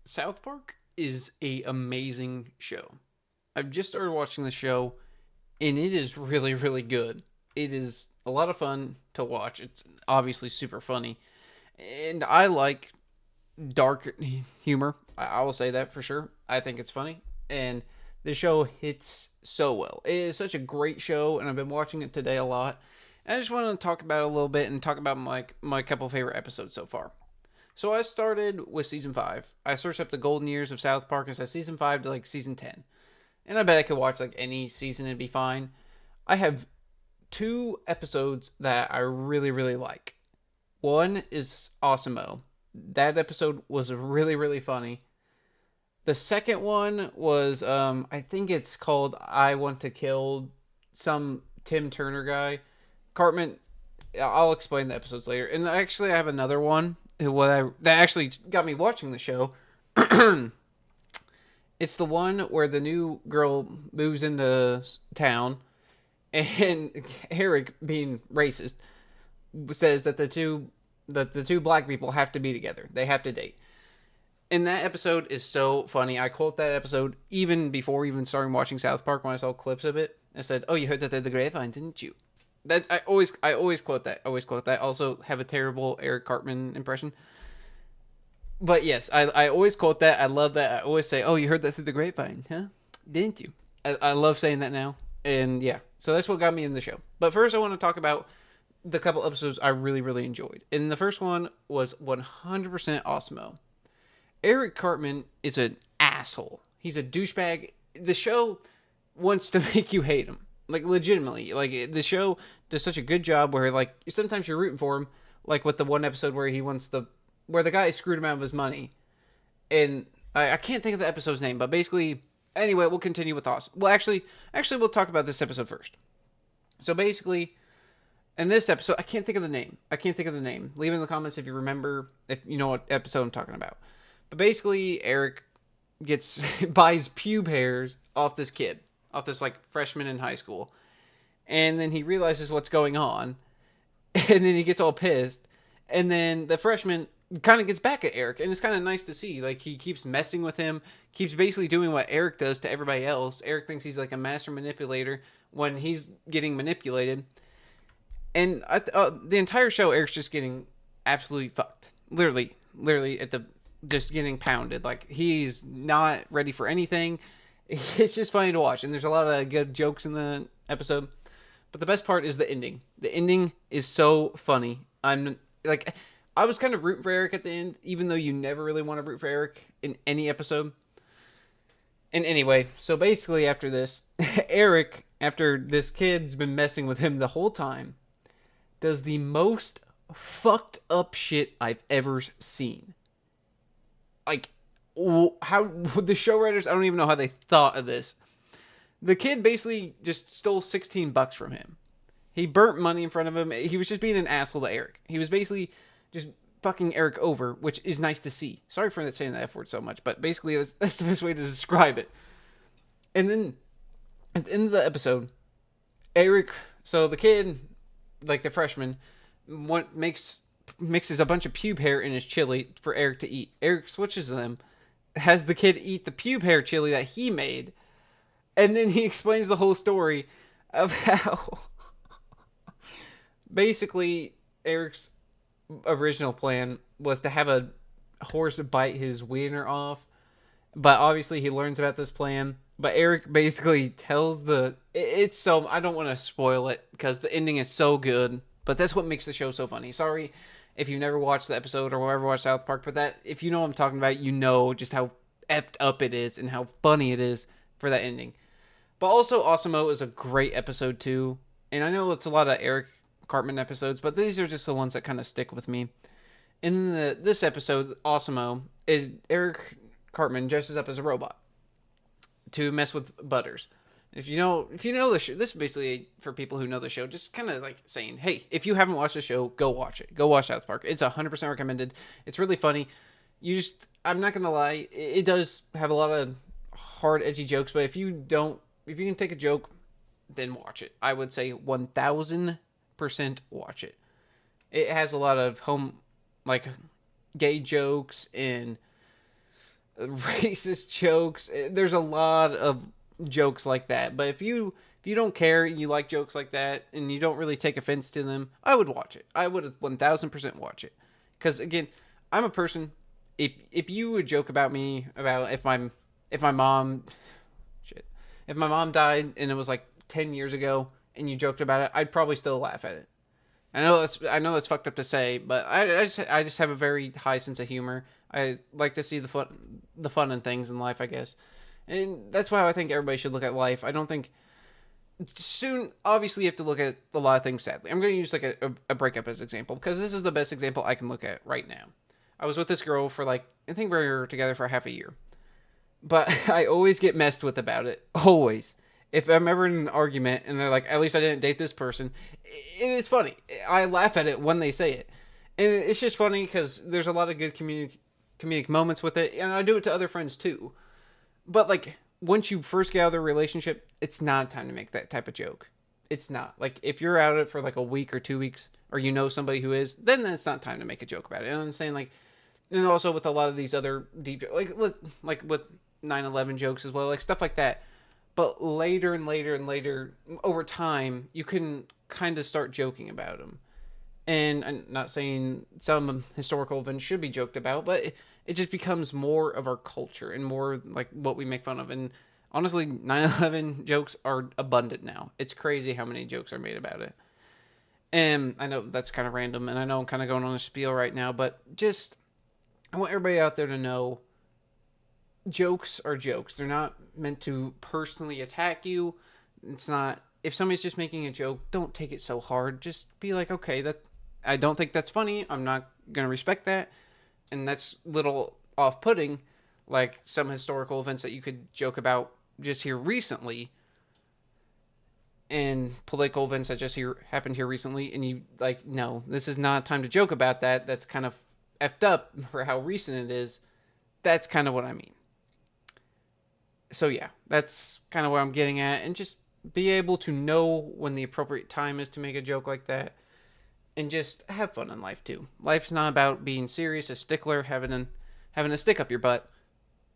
South Park is a amazing show. I've just started watching the show and it is really really good. It is a lot of fun to watch. It's obviously super funny. And I like dark humor. I will say that for sure. I think it's funny and the show hits so well. It is such a great show and I've been watching it today a lot. And I just want to talk about it a little bit and talk about my couple favorite episodes so far. So I started with season 5. I searched up the golden years of South Park and said season 5 to like season 10. And I bet I could watch like any season and be fine. I have two episodes that I really, really like. One is Awesomeo. That episode was really, really funny. The second one was, I think it's called I Want to Kill some Tim Turner guy. Cartman, I'll explain the episodes later. And actually, I have another one that actually got me watching the show. It's the one where the new girl moves into town, and Eric, being racist, says that the two black people have to be together. They have to date. And that episode is so funny. I quote that episode even before even starting watching South Park when I saw clips of it. I said, "Oh, you heard that through the grapevine, didn't you?" That I always quote that. Always quote that. Also have a terrible Eric Cartman impression. But yes, I always quote that. I love that. I always say, "Oh, you heard that through the grapevine, huh? Didn't you?" I love saying that now. And yeah, so that's what got me in the show. But first, I want to talk about the couple episodes I really, really enjoyed. And the first one was 100% Osmo. Eric Cartman is an asshole. He's a douchebag. The show wants to make you hate him. Like, legitimately. Like, the show does such a good job where, like, sometimes you're rooting for him. Like, with the one episode where he wants the. Where the guy screwed him out of his money. And I can't think of the episode's name, but basically. Anyway, we'll continue with Awesome. Well, actually, we'll talk about this episode first. So basically, in this episode, I can't think of the name. I can't think of the name. Leave in the comments if you remember, if you know what episode I'm talking about. But basically, Eric gets buys pube hairs off this kid, off this like freshman in high school, and then he realizes what's going on, and then he gets all pissed, and then the freshman kind of gets back at Eric, and it's kind of nice to see. Like he keeps messing with him, keeps basically doing what Eric does to everybody else. Eric thinks he's like a master manipulator when he's getting manipulated, and the entire show, Eric's just getting absolutely fucked. Literally at the just getting pounded. Like he's not ready for anything. It's just funny to watch, and there's a lot of good jokes in the episode. But the best part is the ending. The ending is so funny. I'm like, I was kind of rooting for Eric at the end, even though you never really want to root for Eric in any episode. And anyway, so basically after this, Eric, after this kid's been messing with him the whole time, does the most fucked up shit I've ever seen. Like, how the show writers, I don't even know how they thought of this. The kid basically just stole $16 from him. He burnt money in front of him. He was just being an asshole to Eric. He was basically just fucking Eric over, which is nice to see. Sorry for saying the F word so much, but basically that's the best way to describe it. And then at the end of the episode, Eric, so the kid, like the freshman, mixes a bunch of pube hair in his chili for Eric to eat. Eric switches them, has the kid eat the pube hair chili that he made, and then he explains the whole story of how basically Eric's original plan was to have a horse bite his wiener off, but obviously he learns about this plan. But Eric basically tells it's so, I don't want to spoil it because the ending is so good, but that's what makes the show so funny. Sorry if you've never watched the episode or ever watched South Park, but that, if you know what I'm talking about, you know just how effed up it is and how funny it is for that ending. But also, Osimo is a great episode too. And I know it's a lot of Eric Cartman episodes, but these are just the ones that kind of stick with me. In this episode, Osimo, is Eric Cartman dresses up as a robot to mess with Butters. If you know the show, this is basically for people who know the show, just kind of like saying, hey, if you haven't watched the show, go watch it. Go watch South Park. It's 100% recommended. It's really funny. I'm not gonna lie, it does have a lot of hard, edgy jokes, but if you can take a joke, then watch it. I would say 1000% watch it. It has a lot of like gay jokes and racist jokes. There's a lot of jokes like that. But if you don't care and you like jokes like that and you don't really take offense to them, I would watch it. I would 1000% watch it. Because again, I'm a person. If you would joke about me about if my mom shit if my mom died and it was like 10 years ago and you joked about it, I'd probably still laugh at it. I know that's fucked up to say, but I just have a very high sense of humor. I like to see the fun in things in life, I guess, and that's why I think everybody should look at life. I don't think soon. Obviously, you have to look at a lot of things. Sadly, I'm going to use like a breakup as an example because this is the best example I can look at right now. I was with this girl for like I think we were together for half a year, but I always get messed with about it. Always. If I'm ever in an argument and they're like, at least I didn't date this person, it's funny. I laugh at it when they say it. And it's just funny because there's a lot of good comedic moments with it. And I do it to other friends too. But like, once you first get out of the relationship, it's not time to make that type of joke. It's not. Like, if you're out of it for like a week or 2 weeks, or you know somebody who is, then it's not time to make a joke about it. You know what I'm saying? Like, and also with a lot of these other deep, like with 9/11 jokes as well, like stuff like that. But later and later and later, over time, you can kind of start joking about them. And I'm not saying some historical events should be joked about, but it just becomes more of our culture and more like what we make fun of. And honestly, 9/11 jokes are abundant now. It's crazy how many jokes are made about it. And I know that's kind of random, and I know I'm kind of going on a spiel right now, but just I want everybody out there to know jokes are jokes. They're not meant to personally attack you. It's not if somebody's just making a joke, don't take it so hard. Just be like, okay, that I don't think that's funny. I'm not gonna respect that, and that's little off-putting, like some historical events that you could joke about just here recently, and political events that just here happened here recently, and you like, no, this is not time to joke about that. That's kind of effed up for how recent it is. That's kind of what I mean. So yeah, that's kind of what I'm getting at, and just be able to know when the appropriate time is to make a joke like that, and just have fun in life too. Life's not about being serious, a stickler, having a stick up your butt.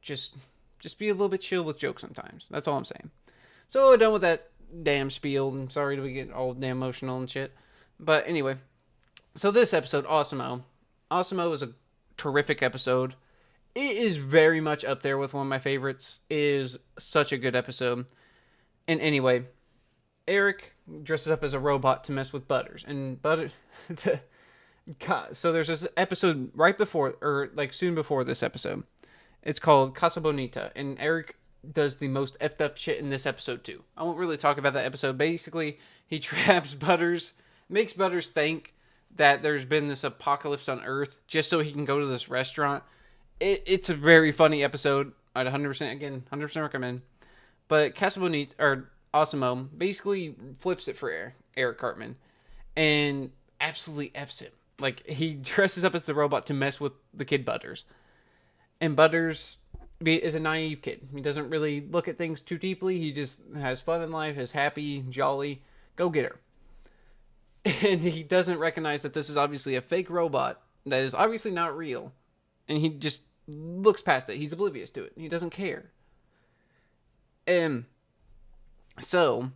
Just just be a little bit chill with jokes sometimes. That's all I'm saying. So done with that damn spiel. I'm sorry to get all damn emotional and shit, but anyway. So this episode, Awesomeo. Awesomeo is a terrific episode. It is very much up there with one of my favorites. It is such a good episode. And anyway, Eric dresses up as a robot to mess with Butters, and Butter. The, so there's this episode right before, or like soon before this episode. It's called Casa Bonita, and Eric does the most effed up shit in this episode too. I won't really talk about that episode. Basically, he traps Butters, makes Butters think that there's been this apocalypse on Earth just so he can go to this restaurant. It's a very funny episode. I'd 100% again 100% recommend. But Casa Bonita or Osimo basically flips it for Eric Cartman and absolutely f's him. Like he dresses up as the robot to mess with the kid Butters, and Butters is a naive kid. He doesn't really look at things too deeply. He just has fun in life, is happy, jolly, go get her. And he doesn't recognize that this is obviously a fake robot that is obviously not real, and he just looks past it. He's oblivious to it. He doesn't care. And so,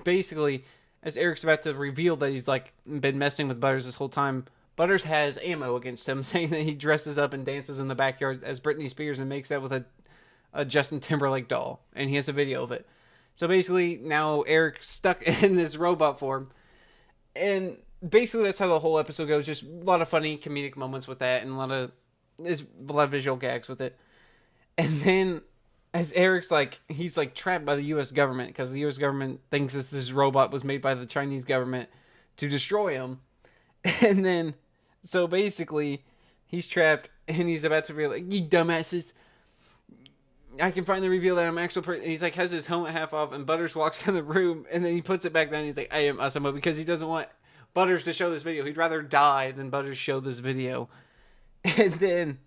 basically, as Eric's about to reveal that he's like been messing with Butters this whole time, Butters has ammo against him, saying that he dresses up and dances in the backyard as Britney Spears and makes out with a Justin Timberlake doll, and he has a video of it. So basically, now Eric's stuck in this robot form, and basically that's how the whole episode goes. Just a lot of funny comedic moments with that, and there's a lot of visual gags with it. And then as Eric's like, he's like trapped by the U.S. government because the U.S. government thinks this robot was made by the Chinese government to destroy him. And then, so basically, he's trapped and he's about to be like, you dumbasses. I can finally reveal that I'm actual person. He's like, has his helmet half off, and Butters walks in the room, and then he puts it back down. And he's like, I am Asamo, because he doesn't want Butters to show this video. He'd rather die than Butters show this video. And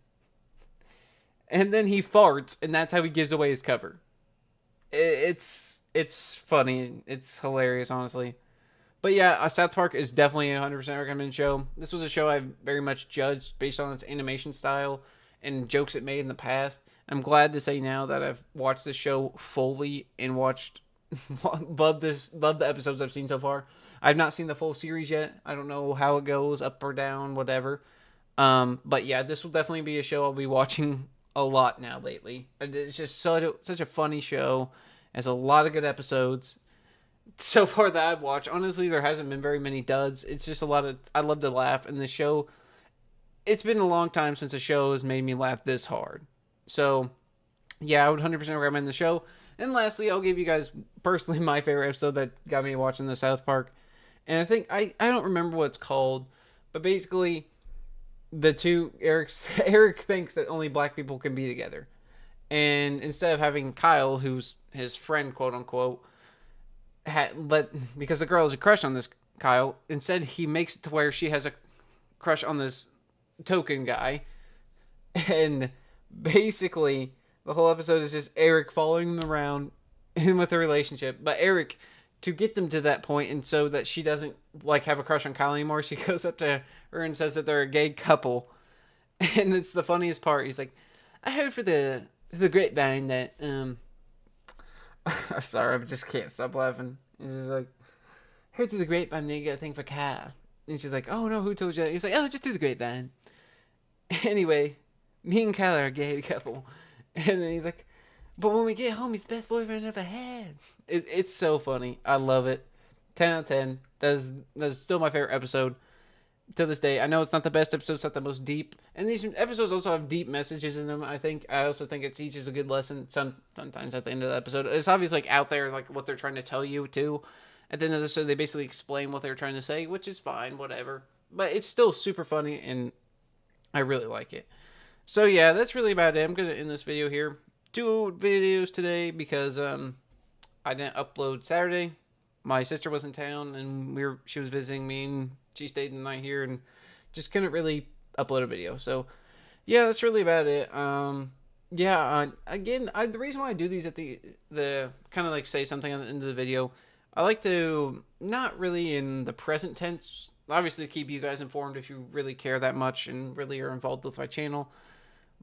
then he farts, and that's how he gives away his cover. It's funny. It's hilarious, honestly. But yeah, South Park is definitely a 100% recommended show. This was a show I very much judged based on its animation style and jokes it made in the past. I'm glad to say now that I've watched the show fully and watched love the episodes I've seen so far. I've not seen the full series yet. I don't know how it goes, up or down, whatever. But yeah, this will definitely be a show I'll be watching a lot now lately. It's just such a funny show. It has a lot of good episodes so far that I've watched. Honestly, there hasn't been very many duds. It's just a lot of I love to laugh, and the show. It's been a long time since a show has made me laugh this hard. So yeah, I would 100% recommend the show. And lastly, I'll give you guys personally my favorite episode that got me watching the South Park. And I think I don't remember what it's called, but basically the two Eric thinks that only black people can be together. And instead of having Kyle, who's his friend, quote unquote, because the girl has a crush on this Kyle, instead he makes it to where she has a crush on this token guy, and basically the whole episode is just Eric following them around in with the relationship. But Eric, to get them to that point, and so that she doesn't like have a crush on Kyle anymore, she goes up to her and says that they're a gay couple, and it's the funniest part. He's like, "I heard for the grapevine that sorry, I just can't stop laughing." He's like, "Heard through the grapevine that you got a thing for Kyle," and she's like, "Oh no, who told you that?" He's like, "Oh, just through the grapevine." Anyway, me and Kyle are a gay couple. And then he's like, "But when we get home, he's the best boyfriend I ever had." It's so funny. I love it. 10 out of 10. That's still my favorite episode to this day. I know it's not the best episode, it's not the most deep. And these episodes also have deep messages in them, I think. I also think it teaches a good lesson sometimes at the end of the episode. It's obviously like out there, like what they're trying to tell you, too. At the end of the episode, they basically explain what they're trying to say, which is fine, whatever. But it's still super funny, and I really like it. So yeah, that's really about it. I'm gonna end this video here. 2 videos today because I didn't upload Saturday. My sister was in town and she was visiting me, and she stayed the night here and just couldn't really upload a video. So yeah, that's really about it. Yeah. Again, the reason why I do these at the kind of like say something at the end of the video, I like to not really in the present tense. Obviously, keep you guys informed if you really care that much and really are involved with my channel.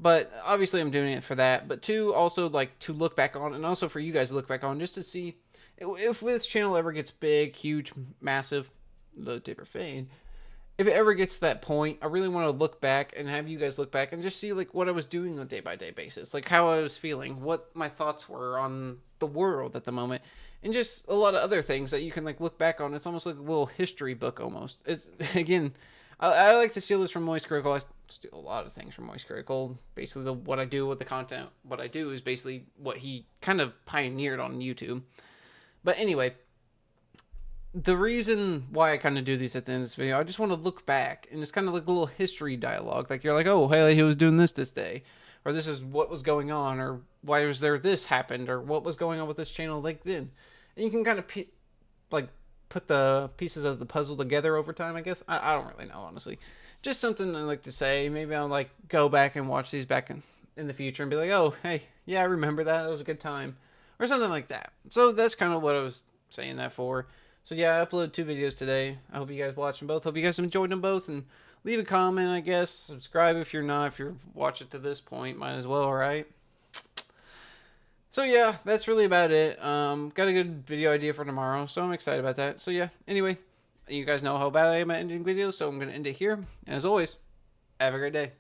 But obviously, I'm doing it for that. But two, also like to look back on, and also for you guys to look back on, just to see if this channel ever gets big, huge, massive, low taper fade. If it ever gets to that point, I really want to look back and have you guys look back and just see like what I was doing on a day by day basis, like how I was feeling, what my thoughts were on the world at the moment, and just a lot of other things that you can like look back on. It's almost like a little history book almost. It's again, I like to steal this from Moist Critical. I steal a lot of things from Moist Critical. Basically, what I do with the content, what I do is basically what he kind of pioneered on YouTube. But anyway, the reason why I kind of do these at the end of this video, I just want to look back, and it's kind of like a little history dialogue. Like you're like, oh, hey, he was doing this day, or this is what was going on, or why was there this happened, or what was going on with this channel like then. And you can kind of like put the pieces of the puzzle together over time, I guess. I don't really know, honestly. Just something I like to say. Maybe I'll like go back and watch these back in the future and be like, oh, hey, yeah, I remember that. That was a good time. Or something like that. So that's kind of what I was saying that for. So yeah, I uploaded 2 videos today. I hope you guys watched them both. Hope you guys enjoyed them both. And leave a comment, I guess. Subscribe if you're not. If you're watching to this point, might as well, right? So yeah, that's really about it. Got a good video idea for tomorrow, so I'm excited about that. So yeah, anyway, you guys know how bad I am at ending videos, so I'm going to end it here. And as always, have a great day.